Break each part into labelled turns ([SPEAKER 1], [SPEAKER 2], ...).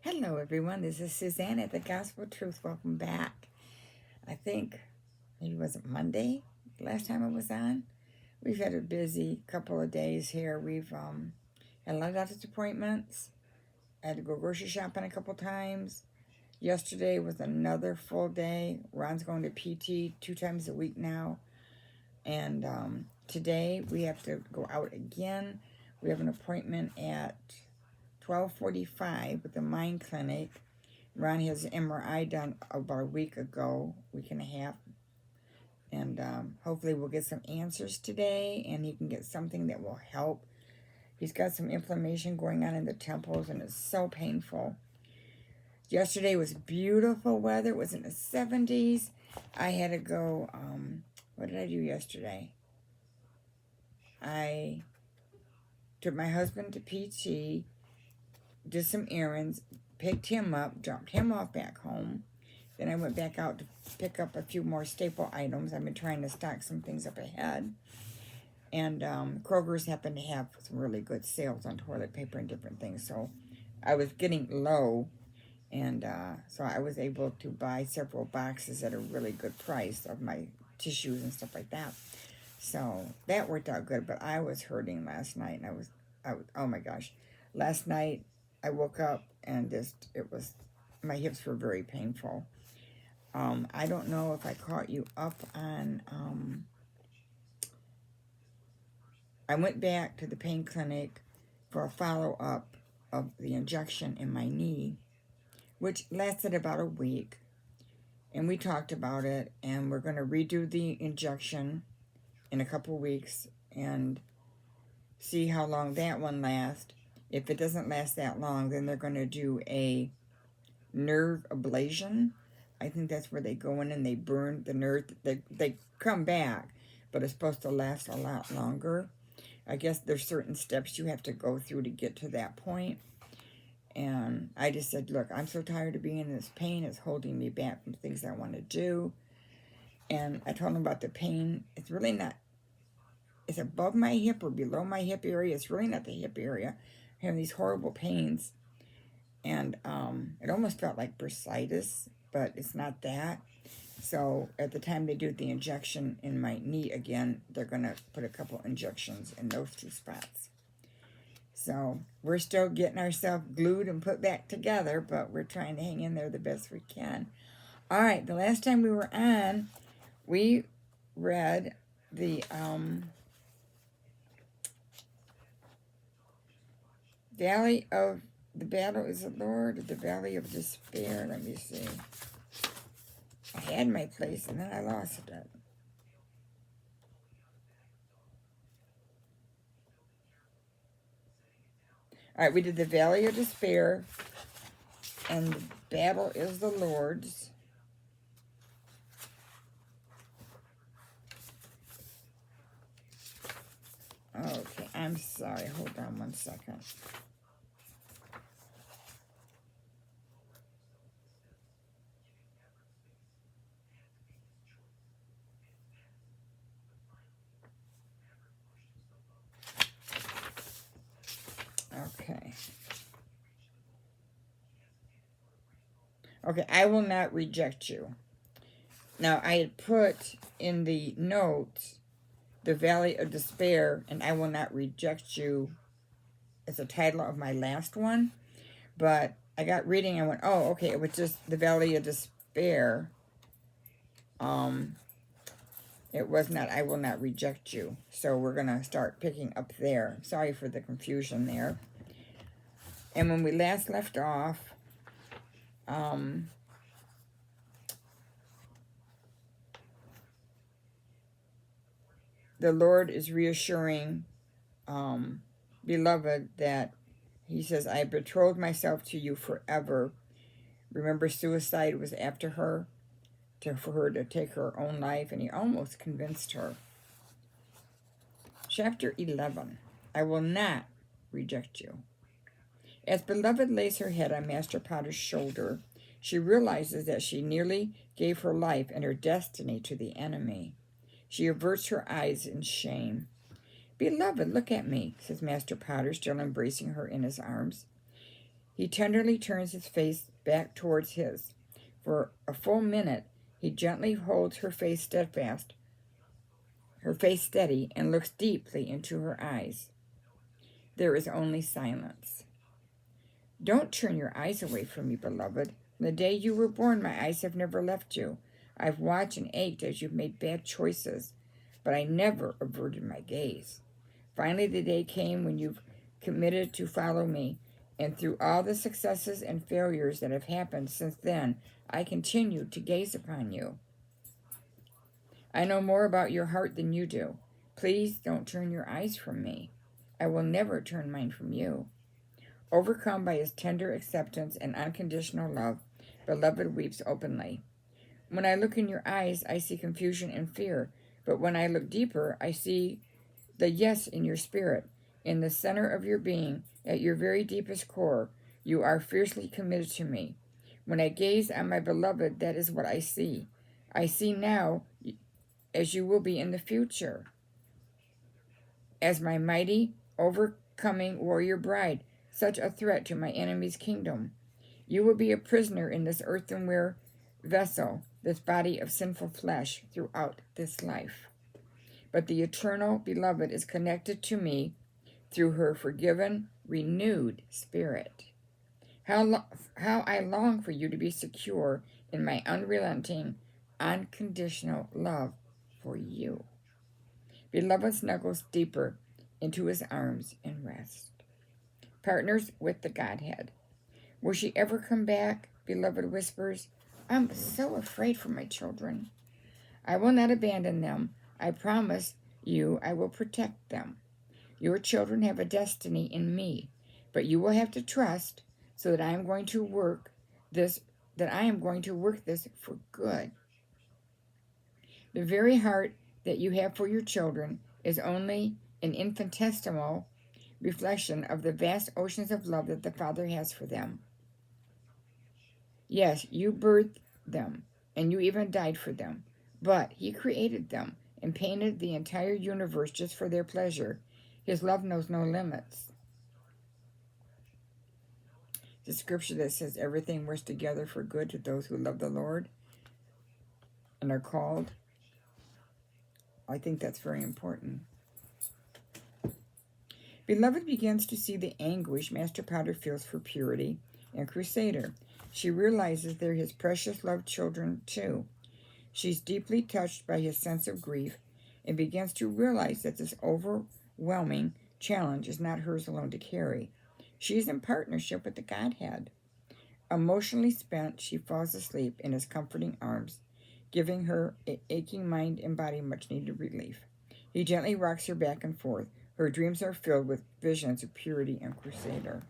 [SPEAKER 1] Hello, everyone. This is Suzanne at the Gospel Truth. Welcome back. I think maybe was it Monday last time I was on. We've had a busy couple of days here. We've had a lot of doctor's appointments. I had to go grocery shopping a couple times. Yesterday was another full day. Ron's going to PT 2 times a week now, and today we have to go out again. We have an appointment at 12:45 with the Mind Clinic. Ron has an MRI done about a week ago, week and a half, and hopefully we'll get some answers today, and he can get something that will help. He's got some inflammation going on in the temples, and it's so painful. Yesterday was beautiful weather. It was in the 70s. I had to go, what did I do yesterday? I took my husband to PT, did some errands, picked him up, dropped him off back home. Then I went back out to pick up a few more staple items. I've been trying to stock some things up ahead. And Kroger's happened to have some really good sales on toilet paper and different things. So I was getting low. And so I was able to buy several boxes at a really good price of my tissues and stuff like that. So that worked out good. But I was hurting last night. And I was oh my gosh. Last night I woke up and my hips were very painful. I don't know if I caught you up on, I went back to the pain clinic for a follow-up of the injection in my knee, which lasted about a week. And we talked about it, and we're going to redo the injection in a couple weeks and see how long that one lasts. If it doesn't last that long, then they're going to do a nerve ablation. I think that's where they go in and they burn the nerve. They come back, but it's supposed to last a lot longer. I guess there's certain steps you have to go through to get to that point. And I just said, look, I'm so tired of being in this pain. It's holding me back from things I want to do. And I told him about the pain. It's really not, it's above my hip or below my hip area. It's really not the hip area. I have these horrible pains. And it almost felt like bursitis, but it's not that. So at the time they do the injection in my knee again, they're going to put a couple injections in those two spots. So we're still getting ourselves glued and put back together, but we're trying to hang in there the best we can. All right, the last time we were on, we read the Valley of the Battle is the Lord, or the Valley of Despair. Let me see. I had my place and then I lost it. All right, we did the Valley of Despair, and the battle is the Lord's. Okay, I'm sorry. Hold on one second. Okay. Okay, I will not reject you. Now, I had put in the notes the Valley of Despair, and I will not reject you as the title of my last one. But I got reading, I went, oh, okay, it was just the Valley of Despair. It was not, I will not reject you. So we're going to start picking up there. Sorry for the confusion there. And when we last left off, the Lord is reassuring beloved that he says, I betrothed myself to you forever. Remember, suicide was after her, for her to take her own life, and he almost convinced her. Chapter 11, I will not reject you. As beloved lays her head on Master Potter's shoulder, she realizes that she nearly gave her life and her destiny to the enemy. She averts her eyes in shame. Beloved, look at me, says Master Potter, still embracing her in his arms. He tenderly turns his face back towards his. For a full minute, he gently holds her face steadfast, her face steady, and looks deeply into her eyes. There is only silence. Don't turn your eyes away from me, beloved. From the day you were born, my eyes have never left you. I've watched and ached as you've made bad choices, but I never averted my gaze. Finally, the day came when you've committed to follow me, and through all the successes and failures that have happened since then, I continue to gaze upon you. I know more about your heart than you do. Please don't turn your eyes from me. I will never turn mine from you. Overcome by his tender acceptance and unconditional love, beloved weeps openly. When I look in your eyes, I see confusion and fear, but when I look deeper, I see the yes in your spirit. In the center of your being, at your very deepest core, you are fiercely committed to me. When I gaze on my beloved, that is what I see. I see now as you will be in the future. As my mighty, overcoming warrior bride, such a threat to my enemy's kingdom. You will be a prisoner in this earthenware vessel, this body of sinful flesh, throughout this life. But the eternal beloved is connected to me through her forgiven, renewed spirit. How I long for you to be secure in my unrelenting, unconditional love for you. Beloved snuggles deeper into his arms and rests. Partners with the Godhead. Will she ever come back? Beloved whispers. I'm so afraid for my children. I will not abandon them. I promise you I will protect them. Your children have a destiny in me, but you will have to trust so that I am going to work this for good. The very heart that you have for your children is only an infinitesimal reflection of the vast oceans of love that the Father has for them. Yes, you birthed them, and you even died for them, but He created them and painted the entire universe just for their pleasure. His love knows no limits. The scripture that says everything works together for good to those who love the Lord and are called, I think that's very important. Beloved begins to see the anguish Master Potter feels for Purity and Crusader. She realizes they're his precious loved children too. She's deeply touched by his sense of grief and begins to realize that this overwhelming challenge is not hers alone to carry. She is in partnership with the Godhead. Emotionally spent, she falls asleep in his comforting arms, giving her aching mind and body much-needed relief. He gently rocks her back and forth. Her dreams are filled with visions of Purity and Crusader.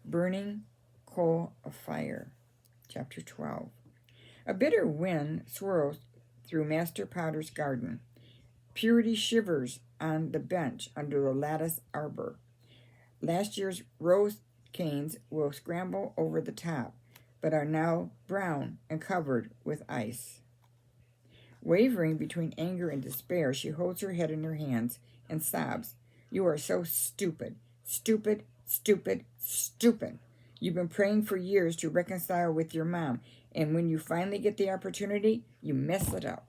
[SPEAKER 1] Burning Coal of Fire, Chapter 12. A bitter wind swirls through Master Potter's garden. Purity shivers on the bench under the lattice arbor. Last year's rose canes will scramble over the top, but are now brown and covered with ice. Wavering between anger and despair, she holds her head in her hands and sobs. You are so stupid, stupid, stupid, stupid. You've been praying for years to reconcile with your mom, and when you finally get the opportunity, you mess it up.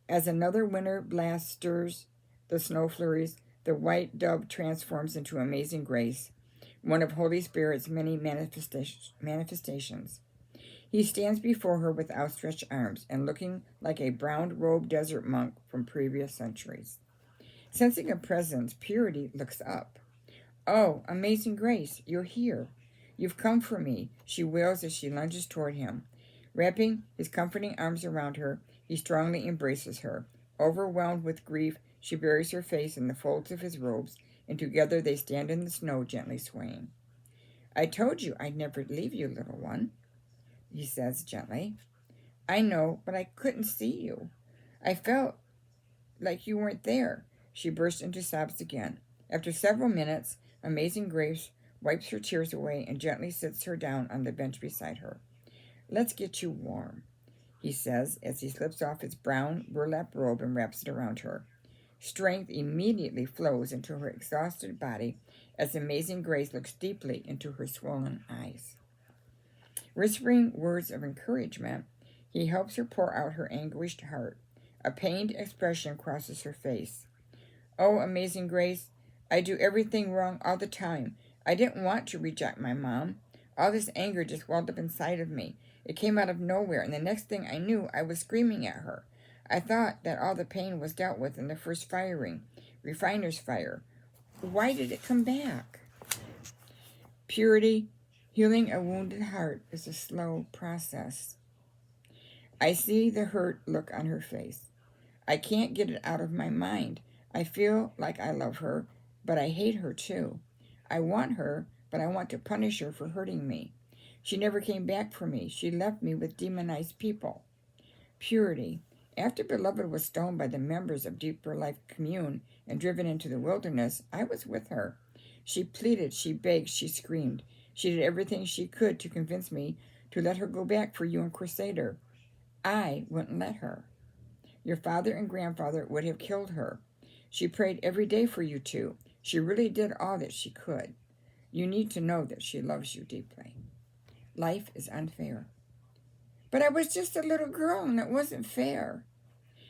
[SPEAKER 1] As another winter blast stirs the snow flurries, the white dove transforms into Amazing Grace, one of Holy Spirit's many manifestations. He stands before her with outstretched arms and looking like a brown-robed desert monk from previous centuries. Sensing a presence, Purity looks up. Oh, Amazing Grace, you're here. You've come for me, she wails as she lunges toward him. Wrapping his comforting arms around her, he strongly embraces her. Overwhelmed with grief, she buries her face in the folds of his robes, and together they stand in the snow, gently swaying. I told you I'd never leave you, little one, he says gently. I know, but I couldn't see you. I felt like you weren't there. She burst into sobs again. After several minutes, Amazing Grace wipes her tears away and gently sits her down on the bench beside her. Let's get you warm, he says as he slips off his brown burlap robe and wraps it around her. Strength immediately flows into her exhausted body as Amazing Grace looks deeply into her swollen eyes. Whispering words of encouragement, he helps her pour out her anguished heart. A pained expression crosses her face. Oh, Amazing Grace, I do everything wrong all the time. I didn't want to reject my mom. All this anger just welled up inside of me. It came out of nowhere, and the next thing I knew, I was screaming at her. I thought that all the pain was dealt with in the first firing, Refiner's Fire. Why did it come back? Purity, healing a wounded heart is a slow process. I see the hurt look on her face. I can't get it out of my mind. I feel like I love her, but I hate her too. I want her, but I want to punish her for hurting me. She never came back for me. She left me with demonized people. Purity. After Beloved was stoned by the members of Deeper Life Commune and driven into the wilderness, I was with her. She pleaded, she begged, she screamed. She did everything she could to convince me to let her go back for you and Crusader. I wouldn't let her. Your father and grandfather would have killed her. She prayed every day for you two. She really did all that she could. You need to know that she loves you deeply. Life is unfair. But I was just a little girl and it wasn't fair.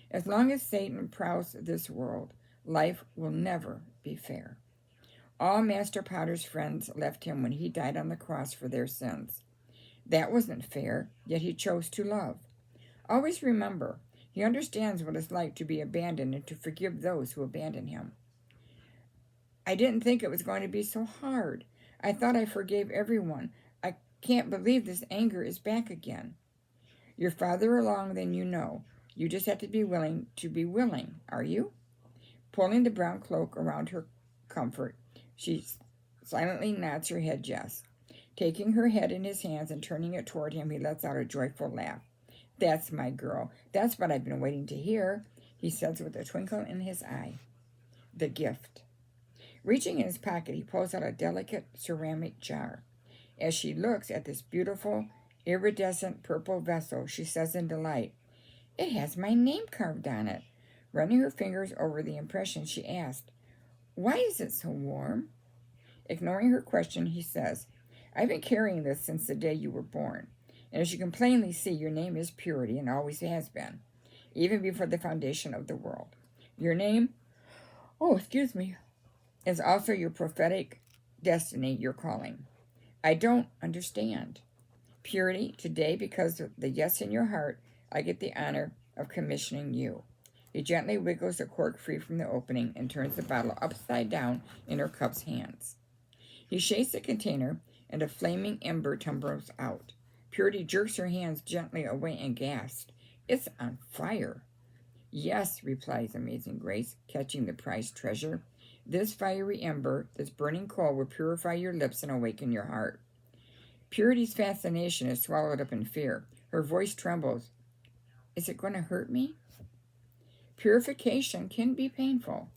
[SPEAKER 1] As long as Satan prowls this world, life will never be fair. All Master Potter's friends left him when he died on the cross for their sins. That wasn't fair, yet he chose to love. Always remember, he understands what it's like to be abandoned and to forgive those who abandon him. I didn't think it was going to be so hard. I thought I forgave everyone. I can't believe this anger is back again. You're farther along than you know. You just have to be willing, are you? Pulling the brown cloak around her comfort, she silently nods her head yes. Taking her head in his hands and turning it toward him, he lets out a joyful laugh. That's my girl. That's what I've been waiting to hear, he says with a twinkle in his eye. The gift. Reaching in his pocket, he pulls out a delicate ceramic jar. As she looks at this beautiful, iridescent purple vessel, she says in delight, It has my name carved on it. Running her fingers over the impression, she asked, Why is it so warm? Ignoring her question, he says, I've been carrying this since the day you were born. And as you can plainly see, your name is Purity and always has been, even before the foundation of the world. Your name, is also your prophetic destiny, your calling. I don't understand. Purity, today, because of the yes in your heart, I get the honor of commissioning you. He gently wiggles the cork free from the opening and turns the bottle upside down in her cup's hands. He shakes the container, and a flaming ember tumbles out. Purity jerks her hands gently away and gasps, It's on fire. Yes, replies Amazing Grace, catching the prized treasure. This fiery ember, this burning coal will purify your lips and awaken your heart. Purity's fascination is swallowed up in fear. Her voice trembles. Is it going to hurt me? Purification can be painful.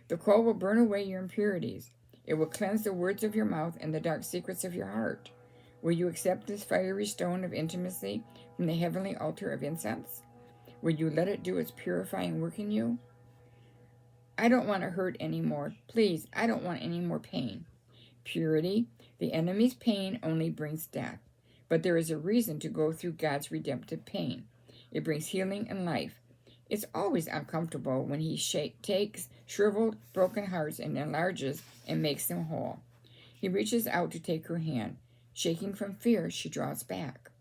[SPEAKER 1] The coal will burn away your impurities. It will cleanse the words of your mouth and the dark secrets of your heart. Will you accept this fiery stone of intimacy from the heavenly altar of incense? Will you let it do its purifying work in you? I don't want to hurt anymore. Please, I don't want any more pain. Purity, the enemy's pain only brings death. But there is a reason to go through God's redemptive pain. It brings healing and life. It's always uncomfortable when he takes shriveled, broken hearts and enlarges and makes them whole. He reaches out to take her hand. Shaking from fear, she draws back.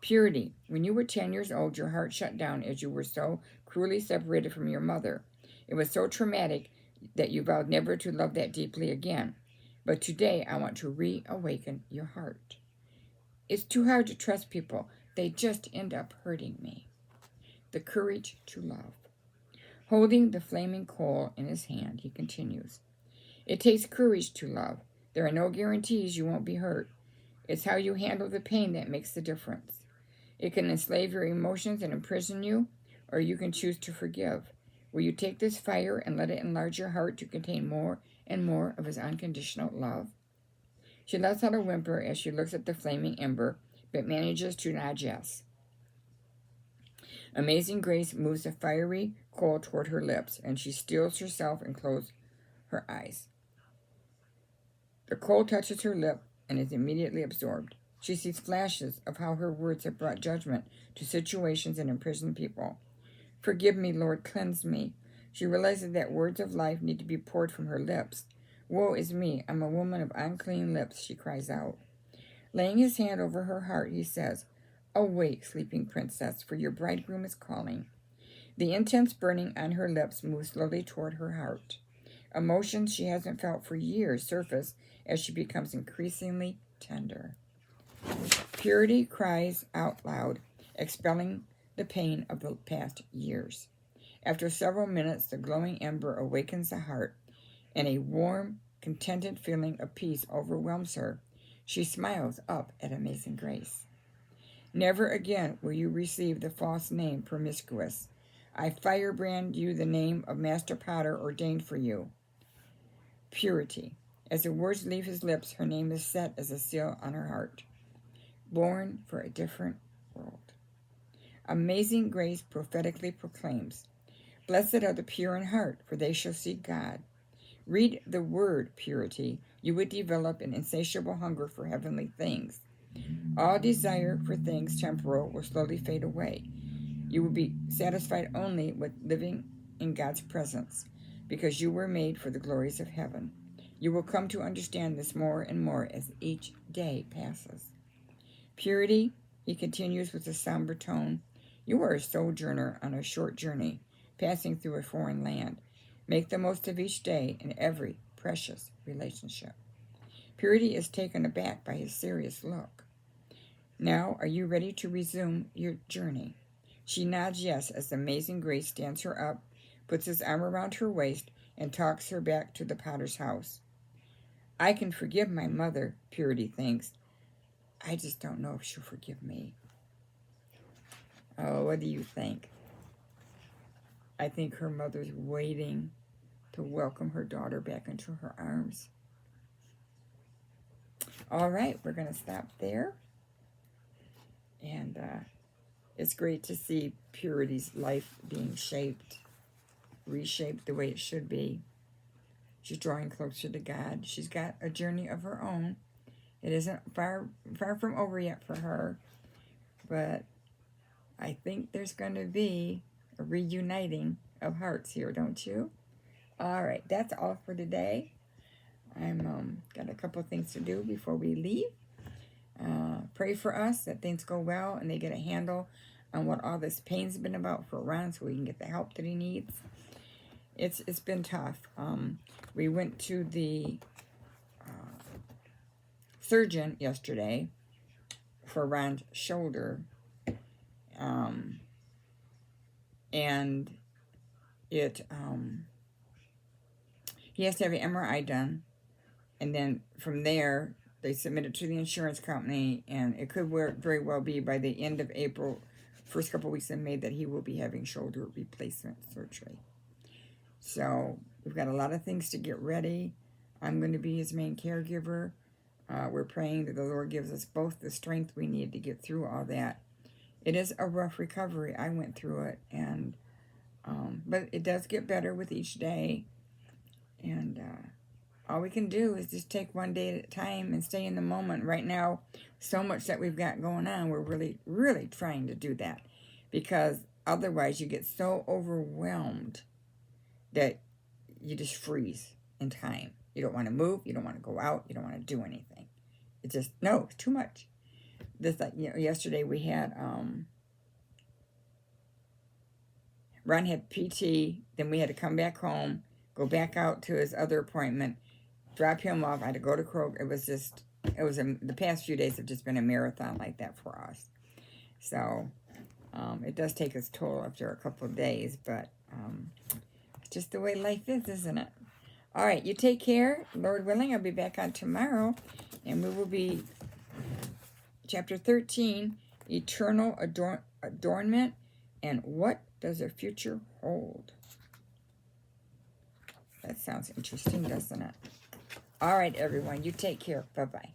[SPEAKER 1] Purity, when you were 10 years old, your heart shut down as you were so cruelly separated from your mother. It was so traumatic that you vowed never to love that deeply again. But today, I want to reawaken your heart. It's too hard to trust people. They just end up hurting me. The courage to love. Holding the flaming coal in his hand, he continues. It takes courage to love. There are no guarantees you won't be hurt. It's how you handle the pain that makes the difference. It can enslave your emotions and imprison you, or you can choose to forgive. Will you take this fire and let it enlarge your heart to contain more and more of his unconditional love? She lets out a whimper as she looks at the flaming ember, but manages to nod yes. Amazing Grace moves the fiery coal toward her lips, and she steels herself and closes her eyes. The coal touches her lip and is immediately absorbed. She sees flashes of how her words have brought judgment to situations and imprisoned people. Forgive me, Lord, cleanse me. She realizes that words of life need to be poured from her lips. Woe is me, I'm a woman of unclean lips, she cries out. Laying his hand over her heart, he says, Awake, sleeping princess, for your bridegroom is calling. The intense burning on her lips moves slowly toward her heart. Emotions she hasn't felt for years surface as she becomes increasingly tender. Purity cries out loud, expelling the pain of the past years. After several minutes, the glowing ember awakens the heart, and a warm, contented feeling of peace overwhelms her. She smiles up at Amazing Grace. Never again will you receive the false name promiscuous. I firebrand you the name of Master Potter ordained for you. Purity. As the words leave his lips, her name is set as a seal on her heart. Born for a different world. Amazing Grace prophetically proclaims, Blessed are the pure in heart, for they shall see God. Read the word purity. You would develop an insatiable hunger for heavenly things. All desire for things temporal will slowly fade away. You will be satisfied only with living in God's presence, because you were made for the glories of heaven. You will come to understand this more and more as each day passes. Purity, he continues with a somber tone. You are a sojourner on a short journey, passing through a foreign land. Make the most of each day and every precious relationship. Purity is taken aback by his serious look. Now, are you ready to resume your journey? She nods yes as Amazing Grace stands her up, puts his arm around her waist, and talks her back to the potter's house. I can forgive my mother, Purity thinks. I just don't know if she'll forgive me. Oh, what do you think? I think her mother's waiting to welcome her daughter back into her arms. All right, we're going to stop there. And it's great to see Purity's life being reshaped the way it should be. She's drawing closer to God. She's got a journey of her own. It isn't far from over yet for her, but I think there's going to be a reuniting of hearts here, don't you? All right, that's all for today. I'm got a couple things to do before we leave. Pray for us that things go well and they get a handle on what all this pain's been about for Ron, so he can get the help that he needs. It's been tough. We went to the surgeon yesterday for Ron's shoulder, and it he has to have an MRI done, and then from there they submit it to the insurance company, and it could very well be by the end of April, first couple weeks of May, that he will be having shoulder replacement surgery. So we've got a lot of things to get ready. I'm going to be his main caregiver. We're praying that the Lord gives us both the strength we need to get through all that. It is a rough recovery. I went through it, and but it does get better with each day. And all we can do is just take one day at a time and stay in the moment. Right now, so much that we've got going on, we're really, really trying to do that, because otherwise you get so overwhelmed that you just freeze in time. You don't want to move. You don't want to go out. You don't want to do anything. It's just, no, it's too much. This, yesterday we had, Ron had PT, then we had to come back home, go back out to his other appointment, drop him off. I had to go to Kroger. The past few days have just been a marathon like that for us. So, it does take its toll after a couple of days, but it's just the way life is, isn't it? All right, you take care. Lord willing, I'll be back on tomorrow, and we will be chapter 13, Eternal Adornment, and What Does the Future Hold? That sounds interesting, doesn't it? All right, everyone, you take care. Bye-bye.